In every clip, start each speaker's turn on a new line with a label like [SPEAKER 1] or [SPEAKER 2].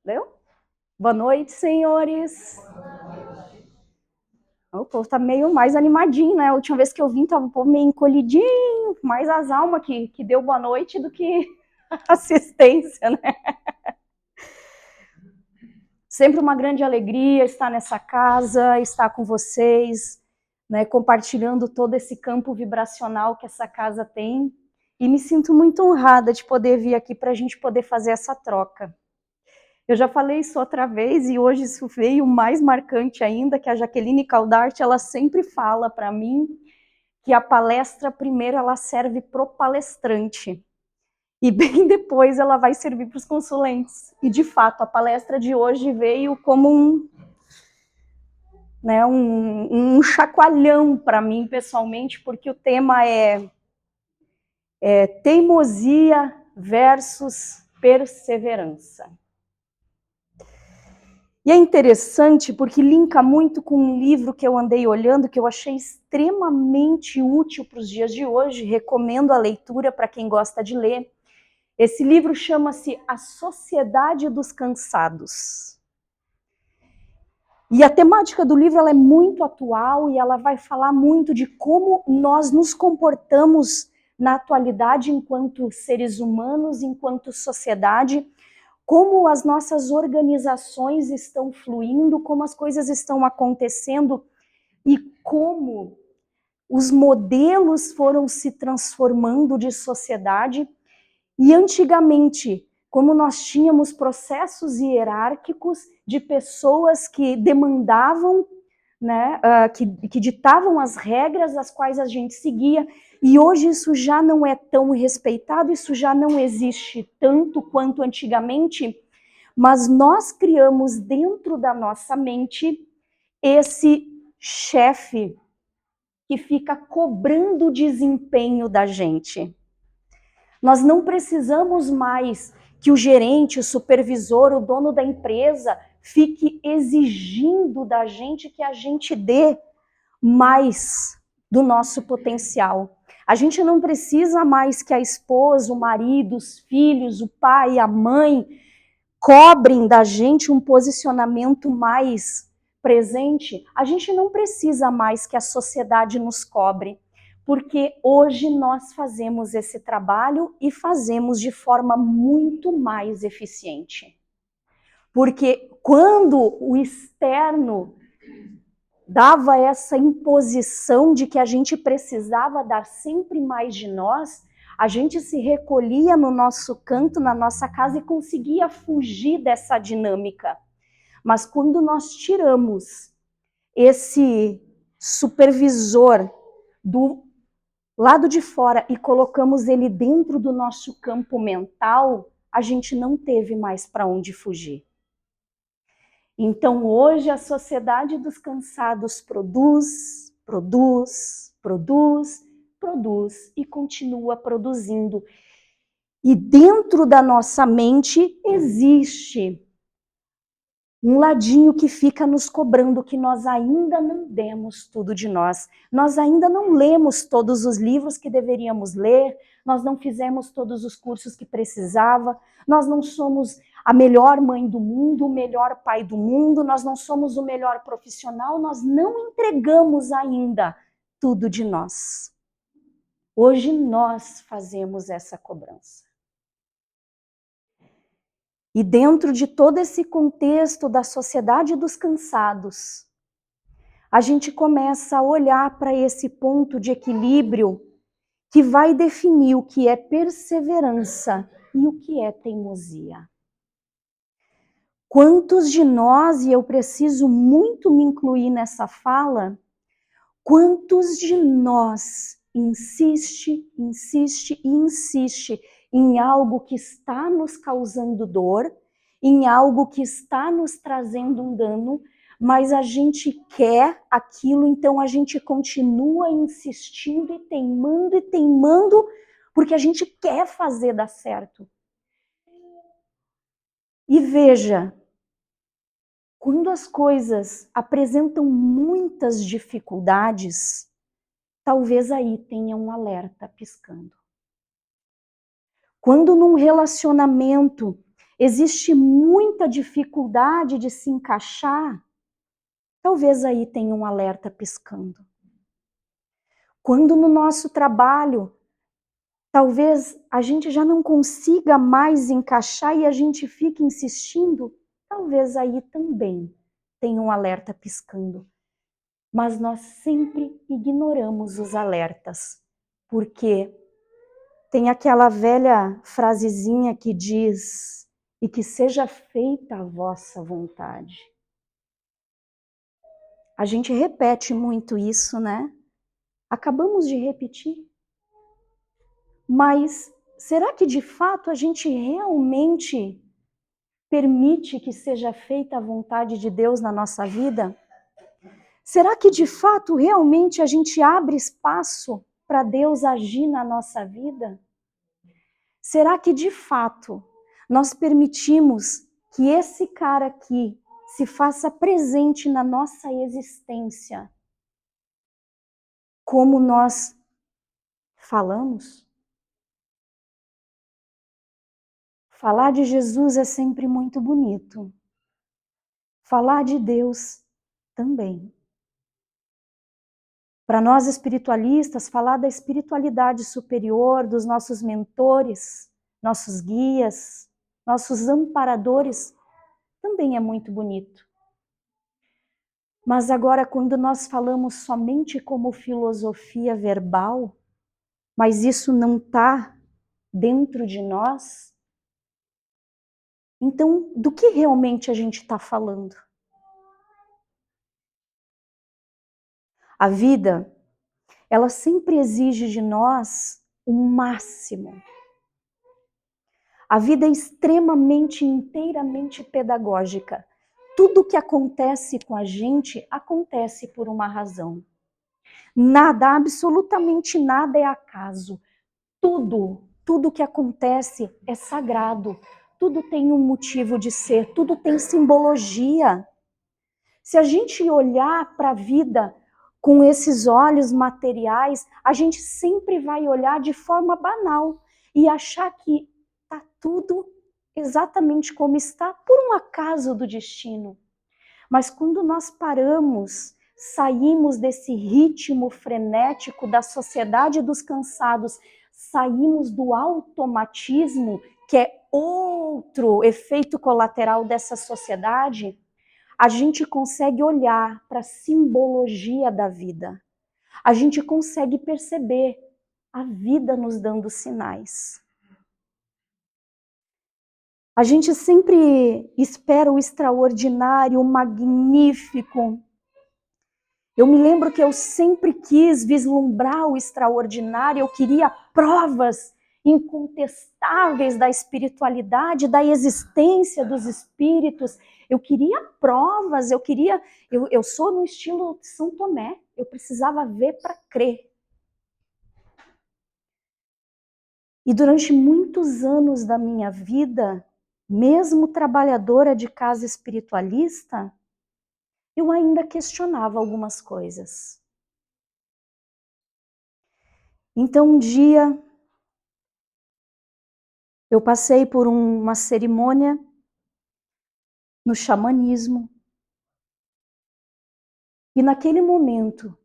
[SPEAKER 1] Leu? Boa noite, senhores. O povo tá meio mais animadinho, né? A última vez que eu vim, tava o povo meio encolhidinho, mais as almas que deu boa noite do que assistência, né? Sempre uma grande alegria estar nessa casa, estar com vocês, né? Compartilhando todo esse campo vibracional que essa casa tem. E me sinto muito honrada de poder vir aqui para a gente poder fazer essa troca. Eu já falei isso outra vez e hoje isso veio mais marcante ainda, que a Jaqueline Caldarte, ela sempre fala para mim que a palestra primeiro ela serve pro palestrante e bem depois ela vai servir para os consulentes. E de fato, a palestra de hoje veio como um chacoalhão para mim pessoalmente, porque o tema é teimosia versus perseverança. E é interessante porque linka muito com um livro que eu andei olhando, que eu achei extremamente útil para os dias de hoje, recomendo a leitura para quem gosta de ler. Esse livro chama-se A Sociedade dos Cansados. E a temática do livro ela é muito atual e ela vai falar muito de como nós nos comportamos na atualidade enquanto seres humanos, enquanto sociedade, como as nossas organizações estão fluindo, como as coisas estão acontecendo e como os modelos foram se transformando de sociedade. E antigamente, como nós tínhamos processos hierárquicos de pessoas que demandavam, né, que ditavam as regras as quais a gente seguia, e hoje isso já não é tão respeitado, isso já não existe tanto quanto antigamente, mas nós criamos dentro da nossa mente esse chefe que fica cobrando o desempenho da gente. Nós não precisamos mais que o gerente, o supervisor, o dono da empresa fique exigindo da gente que a gente dê mais do nosso potencial. A gente não precisa mais que a esposa, o marido, os filhos, o pai, a mãe cobrem da gente um posicionamento mais presente. A gente não precisa mais que a sociedade nos cobre, porque hoje nós fazemos esse trabalho e fazemos de forma muito mais eficiente. Porque quando o externo dava essa imposição de que a gente precisava dar sempre mais de nós, a gente se recolhia no nosso canto, na nossa casa e conseguia fugir dessa dinâmica. Mas quando nós tiramos esse supervisor do lado de fora e colocamos ele dentro do nosso campo mental, a gente não teve mais para onde fugir. Então, hoje, a sociedade dos cansados produz e continua produzindo. E dentro da nossa mente existe um ladinho que fica nos cobrando que nós ainda não demos tudo de nós. Nós ainda não lemos todos os livros que deveríamos ler, nós não fizemos todos os cursos que precisava, nós não somos a melhor mãe do mundo, o melhor pai do mundo, nós não somos o melhor profissional, nós não entregamos ainda tudo de nós. Hoje nós fazemos essa cobrança. E dentro de todo esse contexto da sociedade dos cansados, a gente começa a olhar para esse ponto de equilíbrio que vai definir o que é perseverança e o que é teimosia. Quantos de nós, e eu preciso muito me incluir nessa fala, quantos de nós insiste em algo que está nos causando dor, em algo que está nos trazendo um dano, mas a gente quer aquilo, então a gente continua insistindo e teimando, porque a gente quer fazer dar certo. E veja, quando as coisas apresentam muitas dificuldades, talvez aí tenha um alerta piscando. Quando num relacionamento existe muita dificuldade de se encaixar, talvez aí tenha um alerta piscando. Quando no nosso trabalho, talvez a gente já não consiga mais encaixar e a gente fique insistindo, talvez aí também tenha um alerta piscando. Mas nós sempre ignoramos os alertas, porque tem aquela velha frasezinha que diz: e que seja feita a vossa vontade. A gente repete muito isso, né? Acabamos de repetir. Mas será que de fato a gente realmente permite que seja feita a vontade de Deus na nossa vida? Será que de fato realmente a gente abre espaço para Deus agir na nossa vida? Será que de fato nós permitimos que esse cara aqui se faça presente na nossa existência, como nós falamos? Falar de Jesus é sempre muito bonito. Falar de Deus também. Para nós espiritualistas, falar da espiritualidade superior, dos nossos mentores, nossos guias, nossos amparadores, também é muito bonito. Mas agora, quando nós falamos somente como filosofia verbal, mas isso não está dentro de nós, então do que realmente a gente está falando? A vida, ela sempre exige de nós o máximo. A vida é extremamente, inteiramente pedagógica. Tudo que acontece com a gente, acontece por uma razão. Nada, absolutamente nada é acaso. Tudo que acontece é sagrado. Tudo tem um motivo de ser, tudo tem simbologia. Se a gente olhar para a vida com esses olhos materiais, a gente sempre vai olhar de forma banal e achar que está tudo exatamente como está por um acaso do destino. Mas quando nós paramos, saímos desse ritmo frenético da sociedade dos cansados, saímos do automatismo, que é outro efeito colateral dessa sociedade, a gente consegue olhar para a simbologia da vida. A gente consegue perceber a vida nos dando sinais. A gente sempre espera o extraordinário, o magnífico. Eu me lembro que eu sempre quis vislumbrar o extraordinário, eu queria provas incontestáveis da espiritualidade, da existência dos espíritos. Eu queria provas, eu sou no estilo São Tomé, eu precisava ver para crer. E durante muitos anos da minha vida, mesmo trabalhadora de casa espiritualista, eu ainda questionava algumas coisas. Então um dia eu passei por uma cerimônia no xamanismo e naquele momento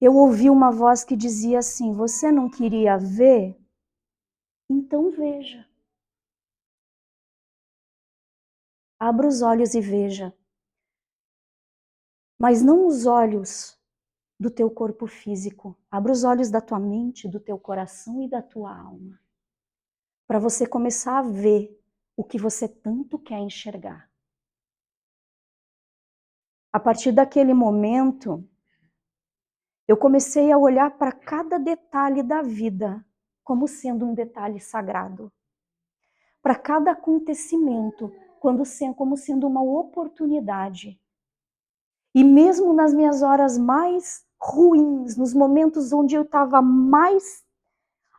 [SPEAKER 1] eu ouvi uma voz que dizia assim: você não queria ver? Então veja. Abra os olhos e veja. Mas não os olhos do teu corpo físico. Abra os olhos da tua mente, do teu coração e da tua alma. Para você começar a ver o que você tanto quer enxergar. A partir daquele momento, eu comecei a olhar para cada detalhe da vida como sendo um detalhe sagrado. Para cada acontecimento como sendo uma oportunidade. E mesmo nas minhas horas mais ruins, nos momentos onde eu estava mais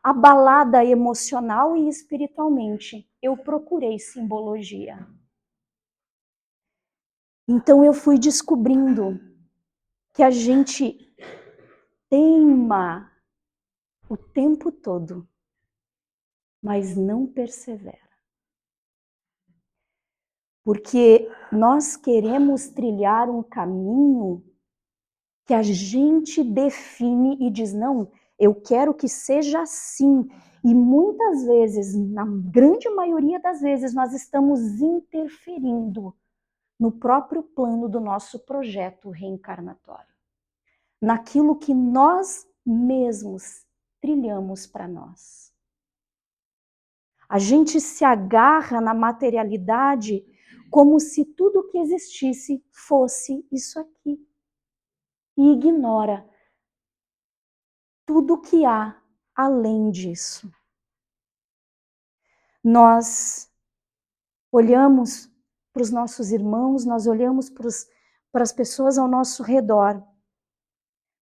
[SPEAKER 1] abalada emocional e espiritualmente, eu procurei simbologia. Então eu fui descobrindo que a gente teima o tempo todo mas não persevera. Porque nós queremos trilhar um caminho que a gente define e diz, não, eu quero que seja assim. E muitas vezes, na grande maioria das vezes, nós estamos interferindo no próprio plano do nosso projeto reencarnatório. Naquilo que nós mesmos trilhamos para nós. A gente se agarra na materialidade como se tudo que existisse fosse isso aqui. E ignora tudo que há além disso. Nós olhamos para os nossos irmãos, nós olhamos para as pessoas ao nosso redor.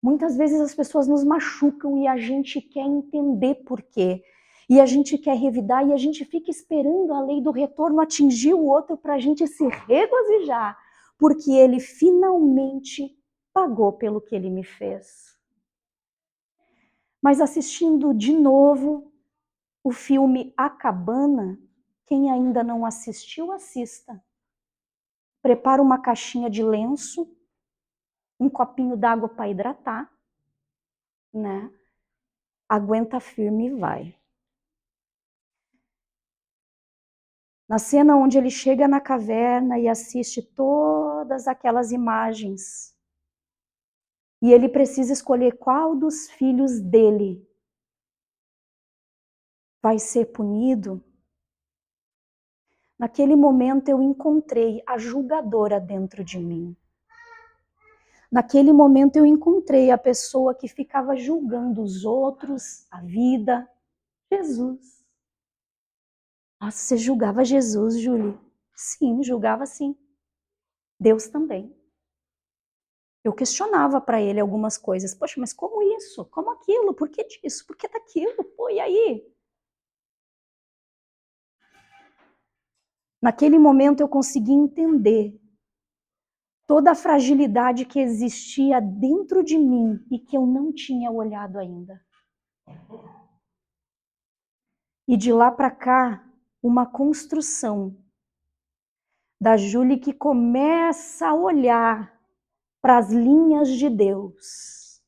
[SPEAKER 1] Muitas vezes as pessoas nos machucam e a gente quer entender por quê. E a gente quer revidar e a gente fica esperando a lei do retorno atingir o outro para a gente se regozijar, porque ele finalmente pagou pelo que ele me fez. Mas assistindo de novo o filme A Cabana, quem ainda não assistiu, assista. Prepara uma caixinha de lenço, um copinho d'água para hidratar, né? Aguenta firme e vai. Na cena onde ele chega na caverna e assiste todas aquelas imagens, e ele precisa escolher qual dos filhos dele vai ser punido, naquele momento eu encontrei a julgadora dentro de mim. Naquele momento eu encontrei a pessoa que ficava julgando os outros, a vida, Jesus. Nossa, você julgava Jesus, Júlia? Sim, julgava sim. Deus também. Eu questionava para ele algumas coisas. Poxa, mas como isso? Como aquilo? Por que disso? Por que daquilo? Pô, e aí? Naquele momento eu consegui entender toda a fragilidade que existia dentro de mim e que eu não tinha olhado ainda. E de lá para cá, uma construção da Júlia que começa a olhar para as linhas de Deus,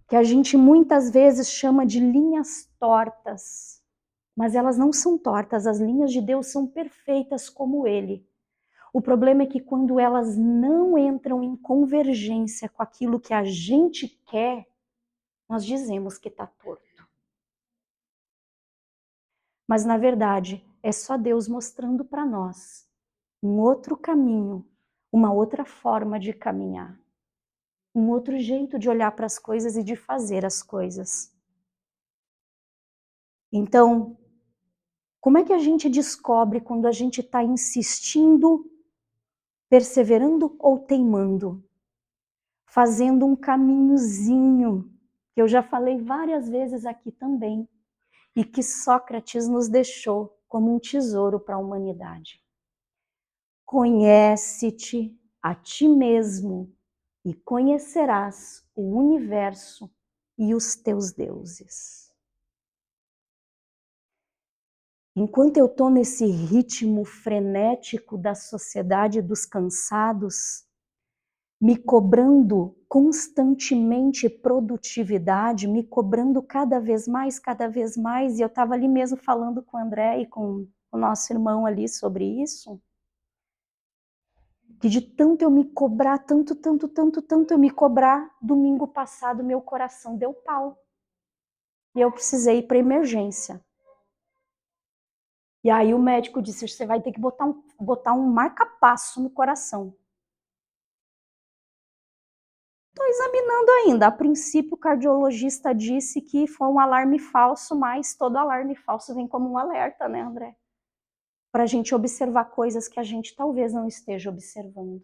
[SPEAKER 1] que a gente muitas vezes chama de linhas tortas, mas elas não são tortas, as linhas de Deus são perfeitas como Ele. O problema é que quando elas não entram em convergência com aquilo que a gente quer, nós dizemos que está torto. Mas na verdade, é só Deus mostrando para nós um outro caminho, uma outra forma de caminhar, um outro jeito de olhar para as coisas e de fazer as coisas. Então, como é que a gente descobre quando a gente está insistindo, perseverando ou teimando? Fazendo um caminhozinho, que eu já falei várias vezes aqui também, e que Sócrates nos deixou como um tesouro para a humanidade. Conhece-te a ti mesmo e conhecerás o universo e os teus deuses. Enquanto eu estou nesse ritmo frenético da sociedade dos cansados, me cobrando constantemente produtividade, me cobrando cada vez mais, e eu estava ali mesmo falando com o André e com o nosso irmão ali sobre isso, que de tanto eu me cobrar, tanto eu me cobrar, domingo passado meu coração deu pau. E eu precisei ir para emergência. E aí o médico disse, você vai ter que botar um marca-passo no coração. Estou examinando ainda. A princípio o cardiologista disse que foi um alarme falso, mas todo alarme falso vem como um alerta, né, André? Para a gente observar coisas que a gente talvez não esteja observando.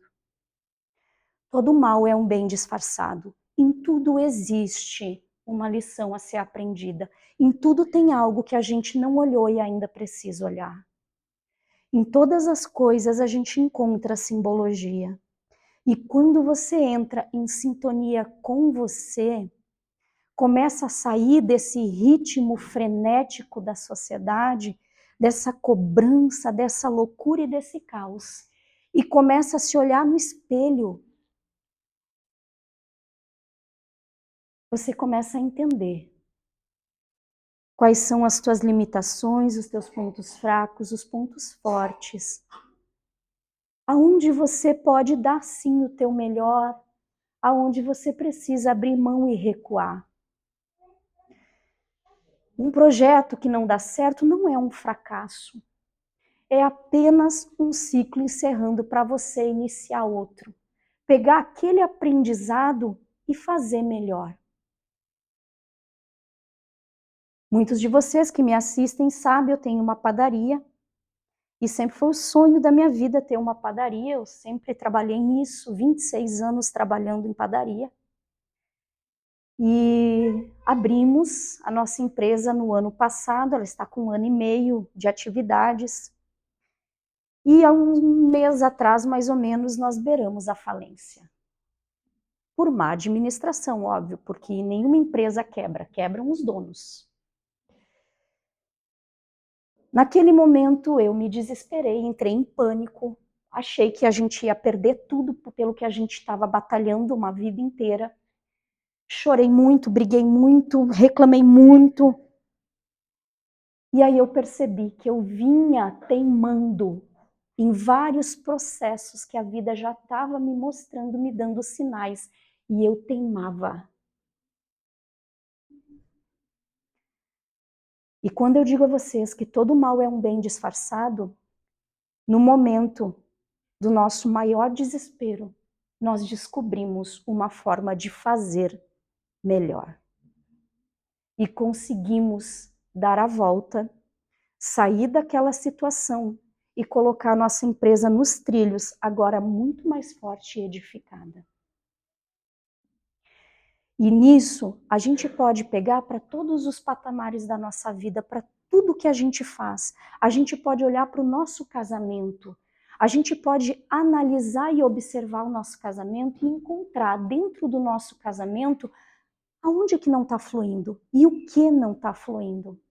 [SPEAKER 1] Todo mal é um bem disfarçado. Em tudo existe uma lição a ser aprendida. Em tudo tem algo que a gente não olhou e ainda precisa olhar. Em todas as coisas a gente encontra simbologia. E quando você entra em sintonia com você, começa a sair desse ritmo frenético da sociedade, dessa cobrança, dessa loucura e desse caos, e começa a se olhar no espelho, você começa a entender quais são as tuas limitações, os teus pontos fracos, os pontos fortes. Aonde você pode dar sim o teu melhor, aonde você precisa abrir mão e recuar. Um projeto que não dá certo não é um fracasso. É apenas um ciclo encerrando para você iniciar outro. Pegar aquele aprendizado e fazer melhor. Muitos de vocês que me assistem sabem, eu tenho uma padaria. E sempre foi o sonho da minha vida ter uma padaria. Eu sempre trabalhei nisso, 26 anos trabalhando em padaria. E abrimos a nossa empresa no ano passado, ela está com 1 ano e meio de atividades. E há um mês atrás, mais ou menos, nós beiramos a falência. Por má administração, óbvio, porque nenhuma empresa quebra, quebram os donos. Naquele momento eu me desesperei, entrei em pânico, achei que a gente ia perder tudo pelo que a gente estava batalhando uma vida inteira. Chorei muito, briguei muito, reclamei muito. E aí eu percebi que eu vinha teimando em vários processos que a vida já estava me mostrando, me dando sinais, e eu teimava. E quando eu digo a vocês que todo mal é um bem disfarçado, no momento do nosso maior desespero, nós descobrimos uma forma de fazer melhor. E conseguimos dar a volta, sair daquela situação e colocar nossa empresa nos trilhos, agora muito mais forte e edificada. E nisso, a gente pode pegar para todos os patamares da nossa vida, para tudo que a gente faz. A gente pode olhar para o nosso casamento. A gente pode analisar e observar o nosso casamento e encontrar dentro do nosso casamento aonde que não está fluindo e o que não está fluindo.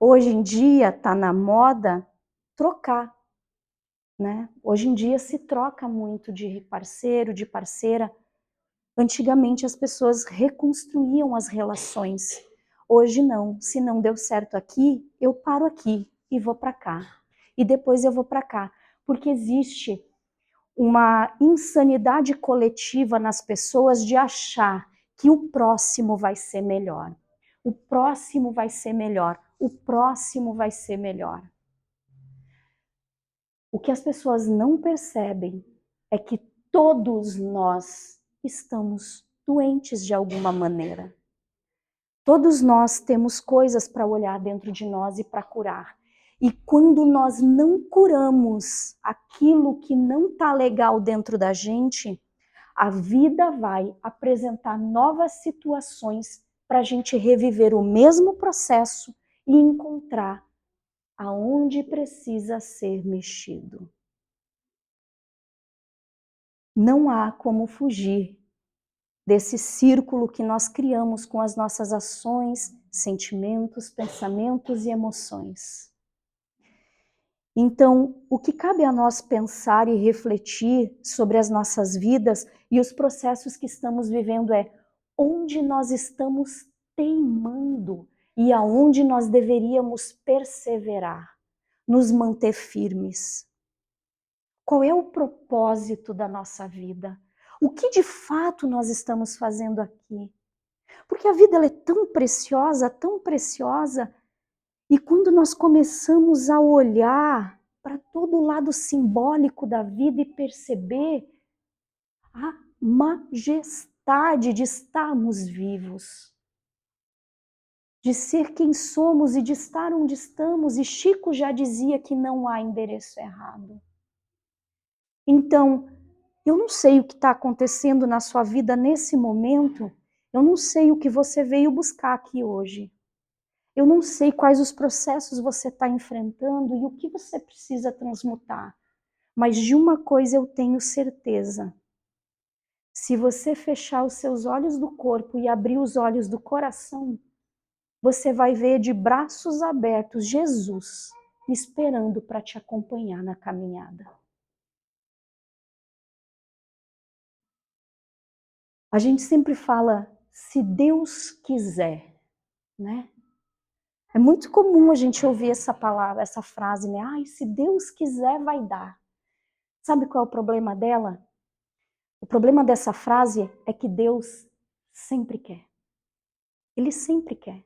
[SPEAKER 1] Hoje em dia está na moda trocar, né? Hoje em dia se troca muito de parceiro, de parceira. Antigamente as pessoas reconstruíam as relações. Hoje não. Se não deu certo aqui, eu paro aqui e vou para cá. E depois eu vou para cá. Porque existe uma insanidade coletiva nas pessoas de achar que o próximo vai ser melhor. O próximo vai ser melhor. O próximo vai ser melhor. O que as pessoas não percebem é que todos nós estamos doentes de alguma maneira. Todos nós temos coisas para olhar dentro de nós e para curar. E quando nós não curamos aquilo que não está legal dentro da gente, a vida vai apresentar novas situações para a gente reviver o mesmo processo e encontrar aonde precisa ser mexido. Não há como fugir desse círculo que nós criamos com as nossas ações, sentimentos, pensamentos e emoções. Então, o que cabe a nós pensar e refletir sobre as nossas vidas e os processos que estamos vivendo é onde nós estamos teimando e aonde nós deveríamos perseverar, nos manter firmes. Qual é o propósito da nossa vida? O que de fato nós estamos fazendo aqui? Porque a vida ela é tão preciosa, e quando nós começamos a olhar para todo o lado simbólico da vida e perceber a majestade de estarmos vivos, de ser quem somos e de estar onde estamos, e Chico já dizia que não há endereço errado. Então, eu não sei o que está acontecendo na sua vida nesse momento, eu não sei o que você veio buscar aqui hoje. Eu não sei quais os processos você está enfrentando e o que você precisa transmutar. Mas de uma coisa eu tenho certeza. Se você fechar os seus olhos do corpo e abrir os olhos do coração, você vai ver de braços abertos Jesus esperando para te acompanhar na caminhada. A gente sempre fala, se Deus quiser, né? É muito comum a gente ouvir essa palavra, essa frase, né? Ai, se Deus quiser, vai dar. Sabe qual é o problema dela? O problema dessa frase é que Deus sempre quer. Ele sempre quer.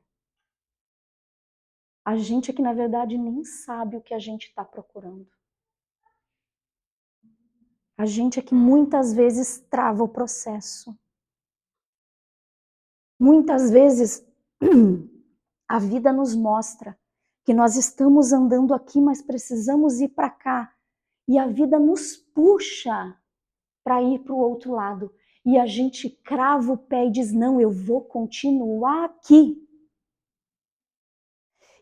[SPEAKER 1] A gente é que, na verdade, nem sabe o que a gente está procurando. A gente é que muitas vezes trava o processo. Muitas vezes a vida nos mostra que nós estamos andando aqui, mas precisamos ir para cá. E a vida nos puxa para ir para o outro lado. E a gente crava o pé e diz, não, eu vou continuar aqui.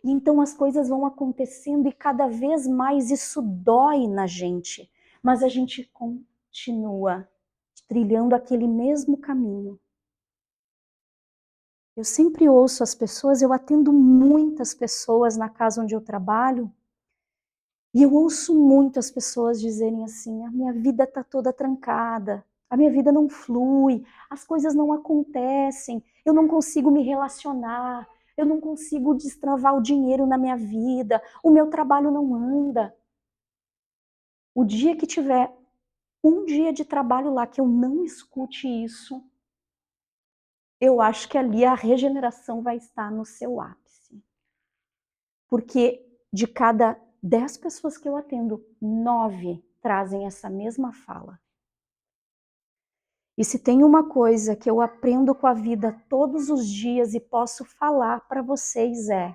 [SPEAKER 1] E então as coisas vão acontecendo e cada vez mais isso dói na gente. Mas a gente continua trilhando aquele mesmo caminho. Eu sempre ouço as pessoas, eu atendo muitas pessoas na casa onde eu trabalho, e eu ouço muito as pessoas dizerem assim, a minha vida está toda trancada, a minha vida não flui, as coisas não acontecem, eu não consigo me relacionar, eu não consigo destravar o dinheiro na minha vida, o meu trabalho não anda. O dia que tiver um dia de trabalho lá que eu não escute isso, eu acho que ali a regeneração vai estar no seu ápice. Porque de cada 10 pessoas que eu atendo, 9 trazem essa mesma fala. E se tem uma coisa que eu aprendo com a vida todos os dias e posso falar para vocês é: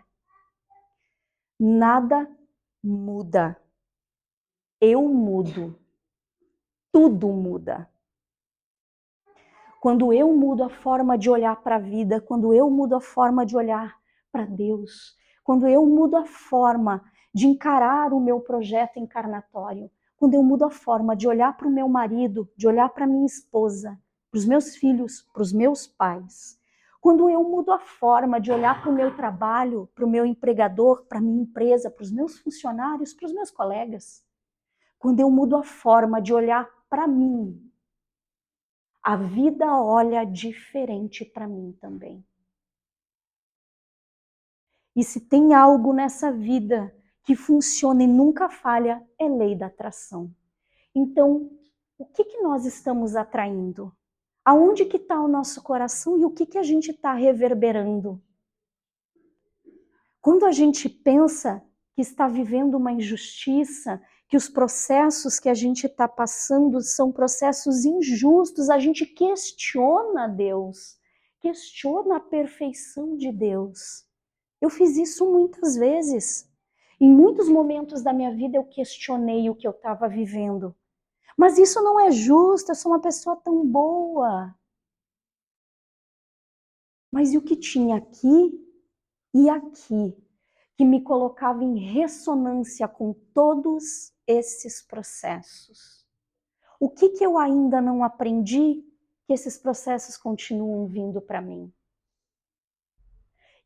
[SPEAKER 1] nada muda. Eu mudo. Tudo muda. Quando eu mudo a forma de olhar para a vida, quando eu mudo a forma de olhar para Deus, quando eu mudo a forma de encarar o meu projeto encarnatório, quando eu mudo a forma de olhar para o meu marido, de olhar para minha esposa, para os meus filhos, para os meus pais, quando eu mudo a forma de olhar para o meu trabalho, para o meu empregador, para a minha empresa, para os meus funcionários, para os meus colegas, quando eu mudo a forma de olhar para mim, a vida olha diferente para mim também. E se tem algo nessa vida que funciona e nunca falha, é lei da atração. Então, o que nós estamos atraindo? Aonde que está o nosso coração e o que a gente está reverberando? Quando a gente pensa que está vivendo uma injustiça, que os processos que a gente está passando são processos injustos, a gente questiona Deus, questiona a perfeição de Deus. Eu fiz isso muitas vezes. Em muitos momentos da minha vida eu questionei o que eu estava vivendo. Mas isso não é justo, eu sou uma pessoa tão boa. Mas e o que tinha aqui e aqui, que me colocava em ressonância com todos esses processos? O que eu ainda não aprendi que esses processos continuam vindo para mim?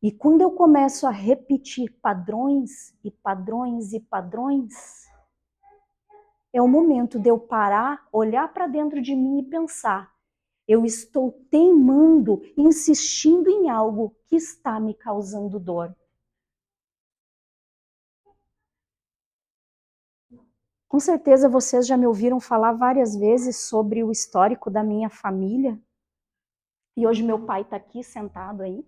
[SPEAKER 1] E quando eu começo a repetir padrões e padrões e padrões, é o momento de eu parar, olhar para dentro de mim e pensar: eu estou teimando, insistindo em algo que está me causando dor. Com certeza vocês já me ouviram falar várias vezes sobre o histórico da minha família. E hoje meu pai está aqui sentado aí.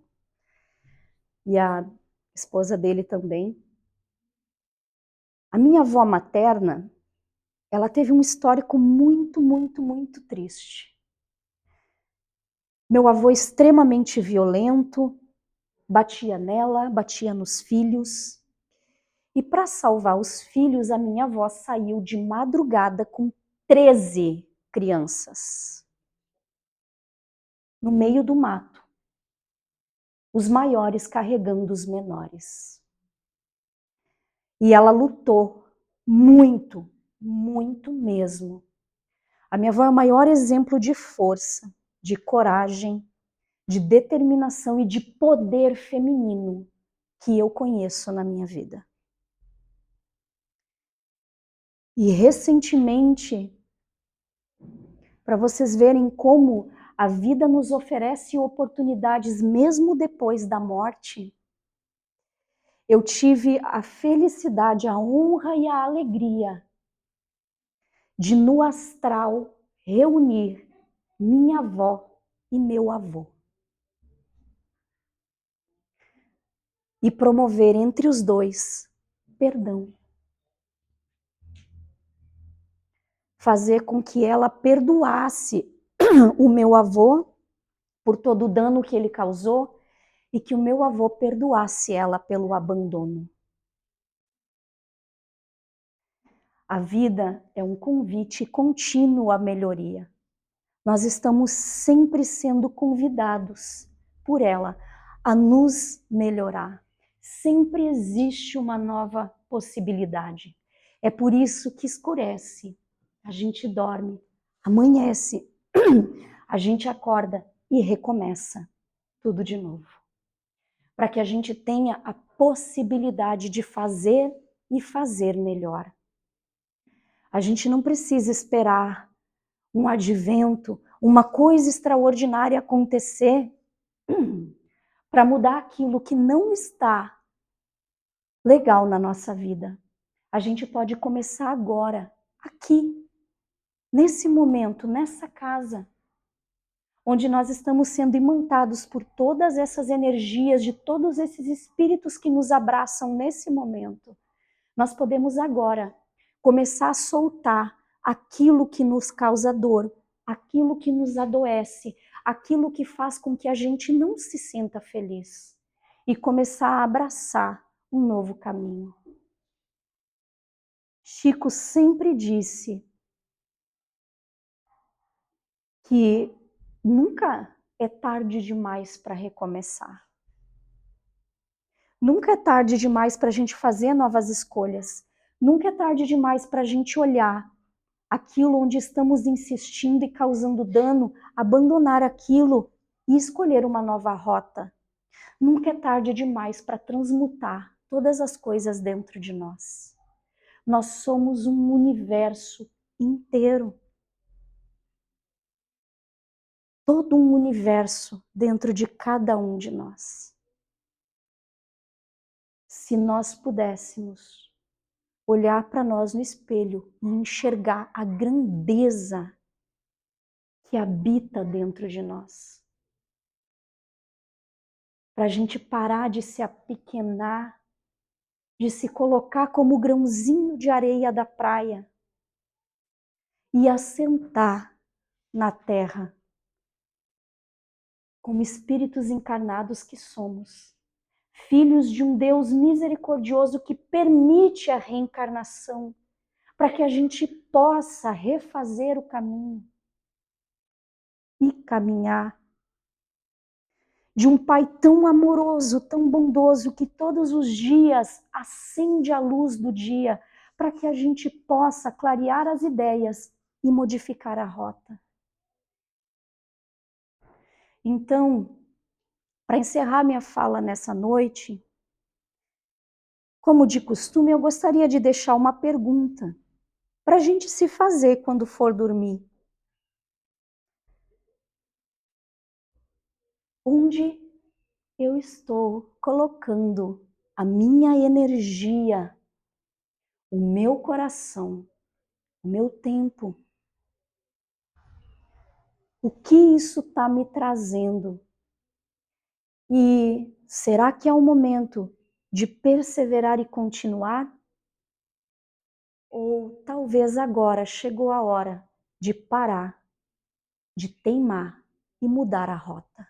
[SPEAKER 1] E a esposa dele também. A minha avó materna, ela teve um histórico muito, muito, muito triste. Meu avô extremamente violento, batia nela, batia nos filhos. E para salvar os filhos, a minha avó saiu de madrugada com 13 crianças, no meio do mato, os maiores carregando os menores. E ela lutou muito, muito mesmo, A minha avó é o maior exemplo de força, de coragem, de determinação e de poder feminino que eu conheço na minha vida. E recentemente, para vocês verem como a vida nos oferece oportunidades mesmo depois da morte, eu tive a felicidade, a honra e a alegria de, no astral, reunir minha avó e meu avô. E promover entre os dois perdão. Fazer com que ela perdoasse o meu avô por todo o dano que ele causou e que o meu avô perdoasse ela pelo abandono. A vida é um convite contínuo à melhoria. Nós estamos sempre sendo convidados por ela a nos melhorar. Sempre existe uma nova possibilidade. É por isso que escurece, a gente dorme, amanhece, a gente acorda e recomeça tudo de novo. Para que a gente tenha a possibilidade de fazer e fazer melhor. A gente não precisa esperar um advento, uma coisa extraordinária acontecer para mudar aquilo que não está legal na nossa vida. A gente pode começar agora, aqui, nesse momento, nessa casa, onde nós estamos sendo imantados por todas essas energias, de todos esses espíritos que nos abraçam nesse momento. Nós podemos agora começar a soltar aquilo que nos causa dor, aquilo que nos adoece, aquilo que faz com que a gente não se sinta feliz e começar a abraçar um novo caminho. Chico sempre disse que nunca é tarde demais para recomeçar. Nunca é tarde demais para a gente fazer novas escolhas. Nunca é tarde demais para a gente olhar aquilo onde estamos insistindo e causando dano, abandonar aquilo e escolher uma nova rota. Nunca é tarde demais para transmutar todas as coisas dentro de nós. Nós somos um universo inteiro. Todo um universo dentro de cada um de nós. Se nós pudéssemos olhar para nós no espelho e enxergar a grandeza que habita dentro de nós. Para a gente parar de se apequenar, de se colocar como grãozinho de areia da praia e assentar na terra como espíritos encarnados que somos, filhos de um Deus misericordioso que permite a reencarnação para que a gente possa refazer o caminho e caminhar. De um Pai tão amoroso, tão bondoso, que todos os dias acende a luz do dia para que a gente possa clarear as ideias e modificar a rota. Então, para encerrar minha fala nessa noite, como de costume, eu gostaria de deixar uma pergunta para a gente se fazer quando for dormir. Onde eu estou colocando a minha energia, o meu coração, o meu tempo? O que isso está me trazendo? E será que é o momento de perseverar e continuar? Ou talvez agora chegou a hora de parar, de teimar e mudar a rota?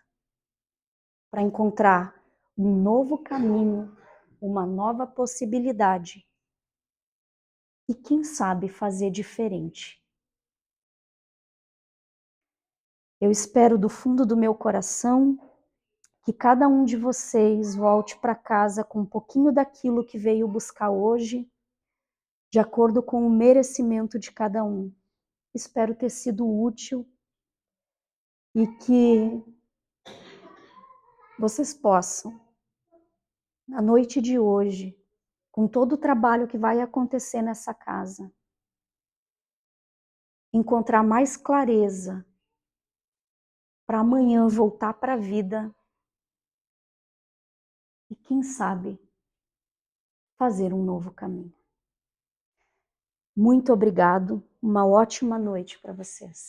[SPEAKER 1] Para encontrar um novo caminho, uma nova possibilidade. E quem sabe fazer diferente. Eu espero do fundo do meu coração que cada um de vocês volte para casa com um pouquinho daquilo que veio buscar hoje, de acordo com o merecimento de cada um. Espero ter sido útil e que vocês possam, na noite de hoje, com todo o trabalho que vai acontecer nessa casa, encontrar mais clareza para amanhã voltar para a vida e, quem sabe, fazer um novo caminho. Muito obrigado, uma ótima noite para vocês.